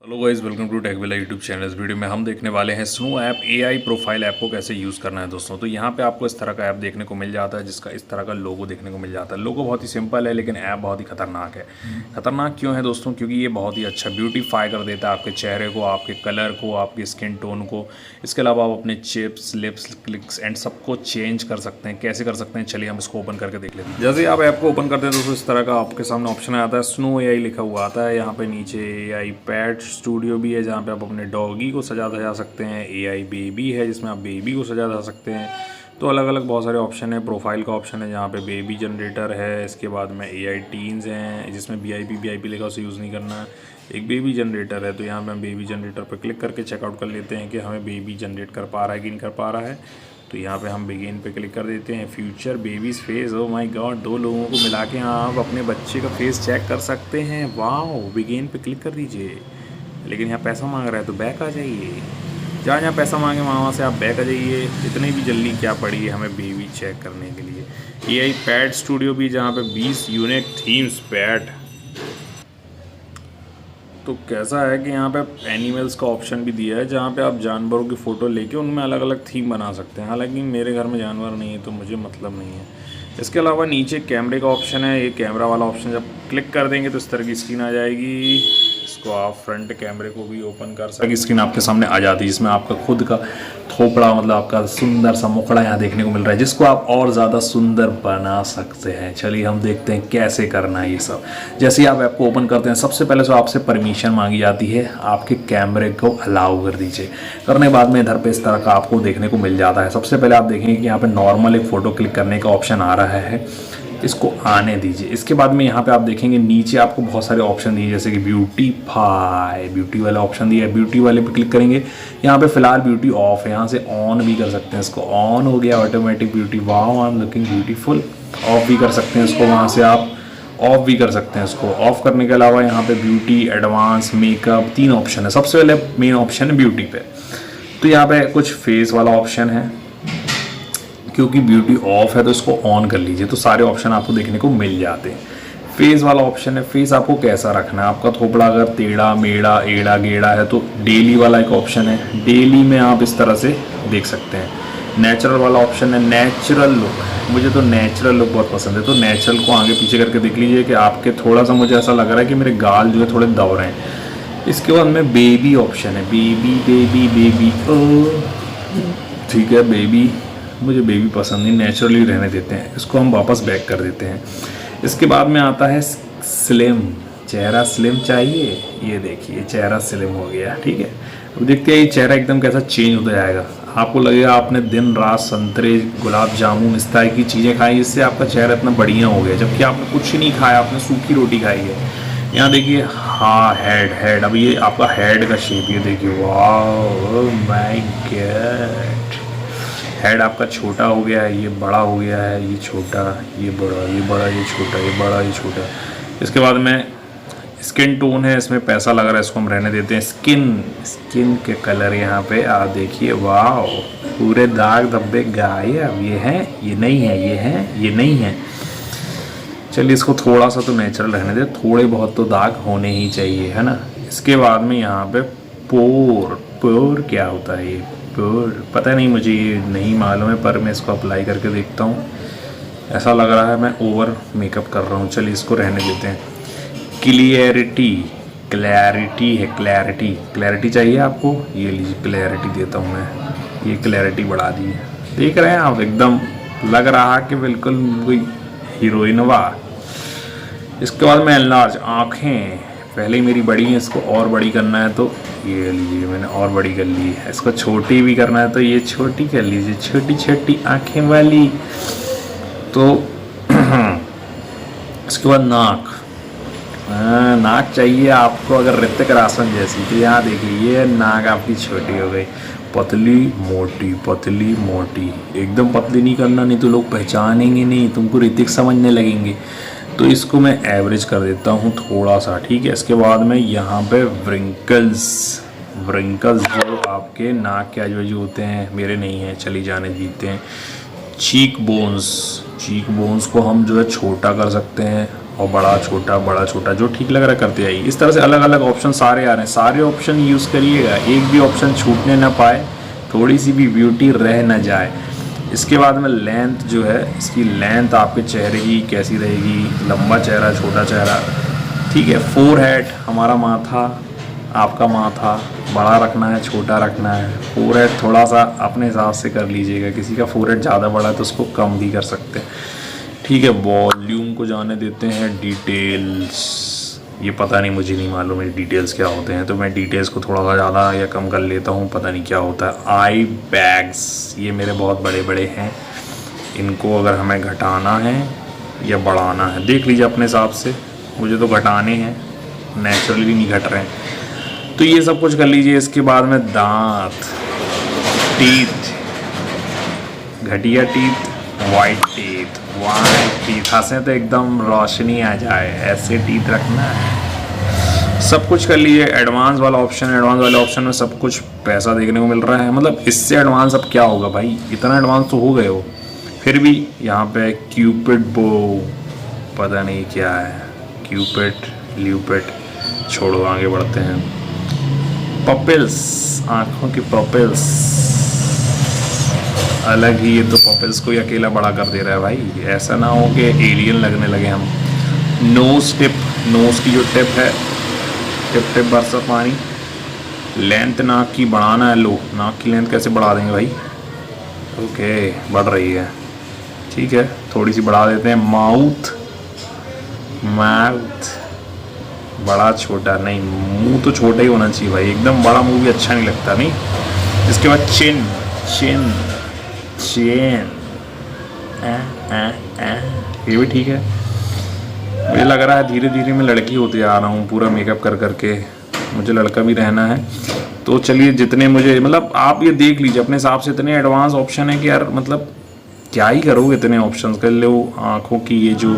Hello guys, welcome to Techvilla YouTube channel. इस वीडियो में हम देखने वाले हैं snow app AI profile app को कैसे यूज़ करना है दोस्तों। तो यहाँ पे आपको इस तरह का ऐप देखने को मिल जाता है जिसका इस तरह का लोगो देखने को मिल जाता है। लोगो बहुत ही सिंपल है लेकिन ऐप बहुत ही खतरनाक है। खतरनाक क्यों है दोस्तों? क्योंकि ये बहुत ही अच्छा ब्यूटीफाई कर देता है आपके चेहरे को, आपके कलर को, आपकी स्किन टोन को। इसके अलावा आप अपने चिप्स, लिप्स, क्लिक्स एंड सबको चेंज कर सकते हैं। कैसे कर सकते हैं, चलिए हम इसको ओपन करके देख लेते हैं। जैसे ही आप ऐप को ओपन करते हैं दोस्तों, इस तरह का आपके सामने ऑप्शन आता है, स्नो एआई लिखा हुआ आता है। यहाँ पे नीचे एआई पेट स्टूडियो भी है जहाँ पे आप अपने डॉगी को सजा सकते हैं। एआई बेबी है जिसमें आप बेबी को सजा सकते हैं। तो अलग अलग बहुत सारे ऑप्शन है। प्रोफाइल का ऑप्शन है जहाँ पे बेबी जनरेटर है। इसके बाद में एआई टीन्स हैं जिसमें वीआईपी लिखा, उसे यूज़ नहीं करना। एक बेबी जनरेटर है तो यहाँ पे हम बेबी जनरेटर पर क्लिक करके चेकआउट कर लेते हैं कि हमें बेबी जनरेट कर पा रहा है कि नहीं कर पा रहा है। तो यहाँ पे हम बिगिन पे क्लिक कर देते हैं। Future babies face, oh my God, 2 लोगों को मिला के आप अपने बच्चे का फेस चेक कर सकते हैं। वाह, बिगिन पे क्लिक कर दीजिए। लेकिन यहाँ पैसा मांग रहा है तो बैक आ जाइए। जहाँ जहाँ पैसा मांगे वहाँ से आप बैक आ जाइए। इतनी भी जल्दी क्या पड़ी है हमें बेबी चेक करने के लिए। एआई पैट स्टूडियो भी जहाँ पे 20 यूनिक थीम्स पैट। तो कैसा है कि यहाँ पे एनिमल्स का ऑप्शन भी दिया है जहाँ पे आप जानवरों की फ़ोटो लेके उनमें अलग अलग थीम बना सकते हैं। हालांकि मेरे घर में जानवर नहीं है तो मुझे मतलब नहीं है। इसके अलावा नीचे कैमरे का ऑप्शन है। ये कैमरा वाला ऑप्शन जब क्लिक कर देंगे तो इस तरह की स्क्रीन आ जाएगी। इसको आप फ्रंट कैमरे को भी ओपन कर सकते हैं। स्क्रीन आपके सामने आ जाती है जिसमें आपका खुद का थोपड़ा, मतलब आपका सुंदर सा मुखड़ा यहाँ देखने को मिल रहा है जिसको आप और ज़्यादा सुंदर बना सकते हैं। चलिए हम देखते हैं कैसे करना है ये सब। जैसे ही आप ऐप को ओपन करते हैं सबसे पहले तो आपसे परमिशन मांगी जाती है। आपके कैमरे को अलाउ कर दीजिए। करने के बाद में इधर पे इस तरह का आपको देखने को मिल जाता है। सबसे पहले आप देखेंगे कि यहाँ पे नॉर्मल एक फ़ोटो क्लिक करने का ऑप्शन आ रहा है, इसको आने दीजिए। इसके बाद में यहाँ पे आप देखेंगे नीचे आपको बहुत सारे ऑप्शन दिए जैसे कि ब्यूटी वाला ऑप्शन दिया है। ब्यूटी वाले पे क्लिक करेंगे। यहाँ पे फिलहाल ब्यूटी ऑफ है, यहाँ से ऑन भी कर सकते हैं। इसको ऑन हो गया automatic beauty, wow I am looking beautiful. Of भी कर सकते हैं इसको, वहाँ से आप ऑफ भी कर सकते हैं इसको। ऑफ करने के अलावा यहाँ पे ब्यूटी, एडवांस, मेकअप 3 ऑप्शन है। सबसे पहले मेन ऑप्शन है ब्यूटी पे। तो यहाँ पे कुछ फेस वाला ऑप्शन है, क्योंकि ब्यूटी ऑफ है तो इसको ऑन कर लीजिए तो सारे ऑप्शन आपको देखने को मिल जाते हैं। फेस वाला ऑप्शन है। फेस आपको कैसा रखना है, आपका थोपड़ा अगर टेढ़ा मेढ़ा एड़ा गेड़ा है तो डेली वाला एक ऑप्शन है। डेली में आप इस तरह से देख सकते हैं। नेचुरल वाला ऑप्शन है, नेचुरल लुक। मुझे तो नेचुरल लुक बहुत पसंद है तो नेचुरल को आगे पीछे करके देख लीजिए कि आपके थोड़ा सा मुझे ऐसा लग रहा है कि मेरे गाल जो है थोड़े दब रहे हैं। इसके बाद में बेबी ऑप्शन है। बेबी ओ ठीक है, बेबी मुझे बेबी पसंद नहीं, नेचुरली रहने देते हैं। इसको हम वापस बैक कर देते हैं। इसके बाद में आता है स्लिम। चेहरा स्लिम चाहिए, ये देखिए चेहरा स्लिम हो गया। ठीक है, अब देखते हैं ये चेहरा एकदम कैसा चेंज होता जाएगा। आपको लगेगा आपने दिन रात संतरे, गुलाब जामुन इस तरह की चीज़ें खाई, इससे आपका चेहरा इतना बढ़िया हो गया, जबकि आपने कुछ नहीं खाया, आपने सूखी रोटी खाई है। यहाँ देखिए, हाँ हेड, अब ये आपका हेड का शेप, ये देखिए, वाह माय गॉड। हेड आपका छोटा हो गया है, ये बड़ा हो गया है, ये छोटा, ये बड़ा, ये बड़ा, ये छोटा, ये बड़ा, ये छोटा। इसके बाद में स्किन टोन है, इसमें पैसा लग रहा है, इसको हम रहने देते हैं। स्किन के कलर यहाँ पे आप देखिए, वाह पूरे दाग धब्बे गायब। ये है, ये नहीं है, ये है, ये नहीं है। चलिए इसको थोड़ा सा तो नेचुरल रहने दे, थोड़े बहुत तो दाग होने ही चाहिए, है ना। इसके बाद में यहाँ पे पोर क्या होता है, ये पता नहीं, मुझे ये नहीं मालूम है, पर मैं इसको अप्लाई करके देखता हूँ। ऐसा लग रहा है मैं ओवर मेकअप कर रहा हूँ। चलिए इसको रहने देते हैं। क्लैरिटी है, क्लैरिटी चाहिए आपको, ये लीजिए क्लैरिटी देता हूँ मैं। ये क्लैरिटी बढ़ा दी है, देख रहे हैं आप, एकदम लग रहा कि बिल्कुल कोई हीरोइन। वाह। इसके बाद में एनलार्ज, आँखें पहले ही मेरी बड़ी है, इसको और बड़ी करना है तो ये लीजिए मैंने और बड़ी कर ली है। इसको छोटी भी करना है तो ये छोटी कर लीजिए, छोटी छोटी आँखें वाली। तो इसके बाद नाक चाहिए आपको अगर ऋतिक रोशन जैसी, तो यहाँ देखिए ये नाक आपकी छोटी हो गई। पतली मोटी, एकदम पतली नहीं करना, नहीं तो लोग पहचानेंगे नहीं, तुमको ऋतिक समझने लगेंगे। तो इसको मैं एवरेज कर देता हूँ थोड़ा सा। ठीक है, इसके बाद में यहाँ पे व्रिंकल्स जो आपके नाक के आजू बाजू होते हैं, मेरे नहीं हैं, चली जाने दीते हैं। चीक बोन्स को हम जो है छोटा कर सकते हैं और बड़ा छोटा जो ठीक लग रहा है करते जाइए। इस तरह से अलग अलग ऑप्शन सारे आ रहे हैं, सारे ऑप्शन यूज़ करिएगा, एक भी ऑप्शन छूटने ना पाए, थोड़ी सी भी ब्यूटी रह ना जाए। इसके बाद में लेंथ जो है, इसकी लेंथ आपके चेहरे की कैसी रहेगी, लंबा चेहरा छोटा चेहरा, ठीक है। फोरहेड, हमारा माथा, आपका माथा बड़ा रखना है छोटा रखना है। फोरहेड थोड़ा सा अपने हिसाब से कर लीजिएगा, किसी का फोरहेड ज़्यादा बड़ा है तो उसको कम भी कर सकते हैं, ठीक है। वॉल्यूम को जाने देते हैं, डिटेल्स, ये पता नहीं, मुझे नहीं मालूम है डिटेल्स क्या होते हैं, तो मैं डिटेल्स को थोड़ा सा ज़्यादा या कम कर लेता हूँ, पता नहीं क्या होता है। आई बैग्स, ये मेरे बहुत बड़े बड़े हैं, इनको अगर हमें घटाना है या बढ़ाना है देख लीजिए अपने हिसाब से, मुझे तो घटाने हैं, नेचुरली नहीं घट रहे हैं, तो ये सब कुछ कर लीजिए। इसके बाद में दांत, टीथ, घटिया टीथ, वाइट टीथ, हंसे तो एकदम रोशनी आ जाए, ऐसे टीथ रखना है। सब कुछ कर लीजिए। एडवांस वाला ऑप्शन, एडवांस वाले ऑप्शन में सब कुछ पैसा देखने को मिल रहा है, मतलब इससे एडवांस अब क्या होगा भाई, इतना एडवांस तो हो गए हो। फिर भी यहाँ पे क्यूपिड बो, पता नहीं क्या है, क्यूपिड ल्यूपिड, छोड़ो आगे बढ़ते हैं। पपिल्स, आँखों की पपिल्स अलग ही, ये तो पपिल्स को ही अकेला बड़ा कर दे रहा है भाई, ऐसा ना हो कि एलियन लगने लगे हम। नोज टिप, नोज की जो टिप है, टिप बरसा पानी। लेंथ नाक की बढ़ाना है, लो नाक की लेंथ कैसे बढ़ा देंगे भाई, ओके बढ़ रही है, ठीक है, थोड़ी सी बढ़ा देते हैं। माउथ बड़ा छोटा नहीं, मुंह तो छोटा ही होना चाहिए भाई, एकदम बड़ा मुंह भी अच्छा नहीं लगता नहीं। इसके बाद चिन, ये भी ठीक है। मुझे लग रहा है धीरे धीरे मैं लड़की होते आ रहा हूँ, पूरा मेकअप कर करके, मुझे लड़का भी रहना है। तो चलिए जितने मुझे, मतलब आप ये देख लीजिए अपने हिसाब से, इतने एडवांस ऑप्शन है कि यार मतलब क्या ही करोगे, इतने ऑप्शंस कर लो। आँखों की ये जो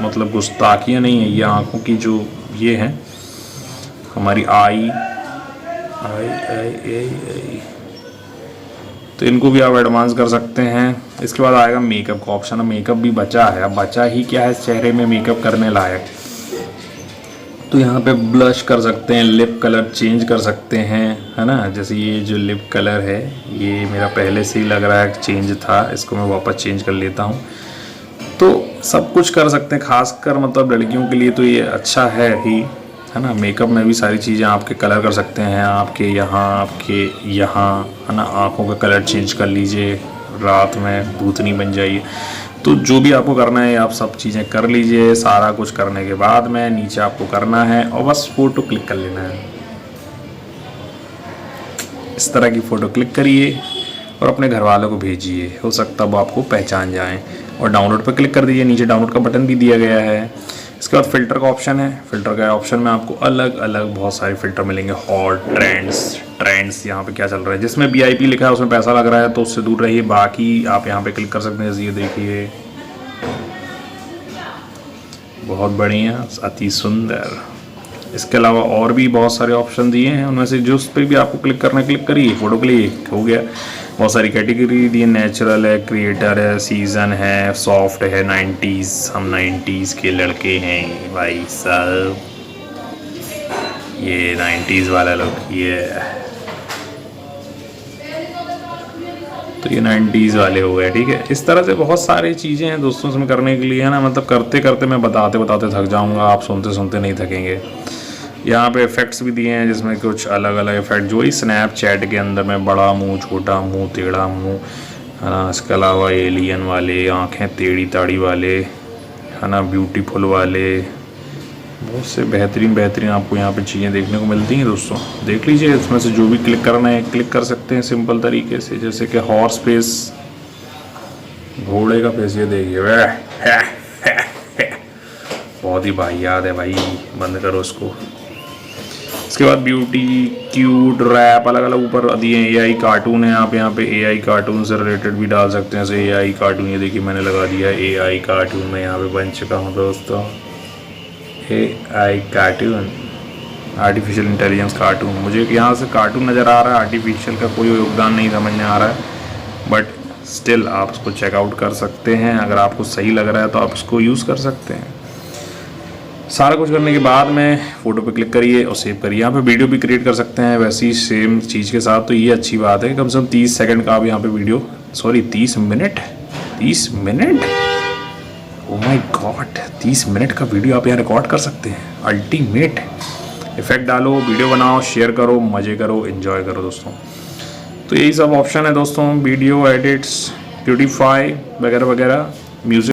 मतलब गुस्ताखियाँ नहीं है, ये आँखों की जो ये है हमारी आई, तो इनको भी आप एडवांस कर सकते हैं। इसके बाद आएगा मेकअप का ऑप्शन। मेकअप भी बचा है, अब बचा ही क्या है चेहरे में मेकअप करने लायक, तो यहाँ पे ब्लश कर सकते हैं, लिप कलर चेंज कर सकते हैं, है ना। जैसे ये जो लिप कलर है ये मेरा पहले से ही लग रहा है चेंज था, इसको मैं वापस चेंज कर लेता हूँ। तो सब कुछ कर सकते हैं, खासकर मतलब लड़कियों के लिए तो ये अच्छा है ही, है ना। मेकअप में भी सारी चीज़ें आपके कलर कर सकते हैं, आपके यहाँ, है ना। आँखों का कलर चेंज कर लीजिए, रात में भूतनी बन जाइए। तो जो भी आपको करना है आप सब चीज़ें कर लीजिए। सारा कुछ करने के बाद में नीचे आपको करना है और बस फ़ोटो क्लिक कर लेना है। इस तरह की फ़ोटो क्लिक करिए और अपने घर वालों को भेजिए, हो सकता है वो आपको पहचान जाएं। और डाउनलोड पर क्लिक कर दीजिए, नीचे डाउनलोड का बटन भी दिया गया है। इसके बाद फ़िल्टर का ऑप्शन है, फ़िल्टर का ऑप्शन में आपको अलग अलग बहुत सारे फ़िल्टर मिलेंगे। हॉट, ट्रेंड्स यहाँ पे क्या चल रहा है, जिसमें VIP लिखा है उसमें पैसा लग रहा है तो उससे दूर रहिए। बाकी आप यहाँ पे क्लिक कर सकते हैं, ये देखिए बहुत बढ़िया, अति सुंदर। इसके अलावा और भी बहुत सारे ऑप्शन दिए हैं, उनमें से जो उस पर भी आपको क्लिक करना है क्लिक करिए, फ़ोटो क्लिक हो गया। बहुत सारी कैटेगरी दी है, नेचुरल है, क्रिएटर है, सीज़न है, सॉफ्ट है, 90s, हम 90s के लड़के हैं भाई साहब, ये 90s वाला लुक, ये तो ये 90s वाले हो गए, ठीक है। इस तरह से बहुत सारी चीज़ें हैं दोस्तों इसमें करने के लिए, है ना। मतलब करते करते मैं बताते बताते थक जाऊंगा, आप सुनते सुनते नहीं थकेंगे। यहाँ पे इफ़ेक्ट्स भी दिए हैं जिसमें कुछ अलग अलग इफ़ेक्ट, जो ही स्नैपचैट के अंदर में बड़ा मुंह, छोटा मुंह, टेढ़ा मुंह, है ना। इसके अलावा एलियन वाले, आँखें टेढ़ी ताड़ी वाले, है ना, ब्यूटीफुल वाले, बहुत से बेहतरीन आपको यहाँ पे चीज़ें देखने को मिलती हैं दोस्तों। देख लीजिए, इसमें से जो भी क्लिक करना है क्लिक कर सकते हैं सिंपल तरीके से। जैसे कि हॉर्स फेस, घोड़े का फेस, ये देखिए बहुत ही वाहियात है भाई, बंद करो उसको। इसके बाद ब्यूटी, क्यूट, रैप, अलग अलग ऊपर दिए हैं। AI कार्टून है, आप यहाँ पे AI कार्टून से रिलेटेड भी डाल सकते हैं। जैसे AI कार्टून, ये देखिए मैंने लगा दिया है AI कार्टून, मैं यहाँ पे बन चुका हूँ दोस्तों। AI cartoon, artificial intelligence cartoon. मुझे यहाँ से कार्टून नज़र आ रहा है, आर्टिफिशियल का कोई योगदान नहीं समझ में आ रहा है, बट स्टिल आप उसको चेकआउट कर सकते हैं। अगर आपको सही लग रहा है तो आप उसको यूज़ कर सकते हैं। सारा कुछ करने के बाद में फ़ोटो पे क्लिक करिए और सेव करिए। यहाँ पे वीडियो भी क्रिएट कर सकते हैं वैसी सेम चीज़ के साथ, तो ये अच्छी बात है। कम से कम 30 सेकंड का आप यहाँ पे video, sorry 30 minute, oh my God, 30 minute का वीडियो आप यहाँ रिकॉर्ड कर सकते हैं। अल्टीमेट। इफेक्ट डालो, वीडियो बनाओ, शेयर करो, मज़े करो, एंजॉय करो दोस्तों। तो यही सब ऑप्शन है दोस्तों, वीडियो एडिट्स, ब्यूटीफाई वगैरह वगैरह, म्यूज़िक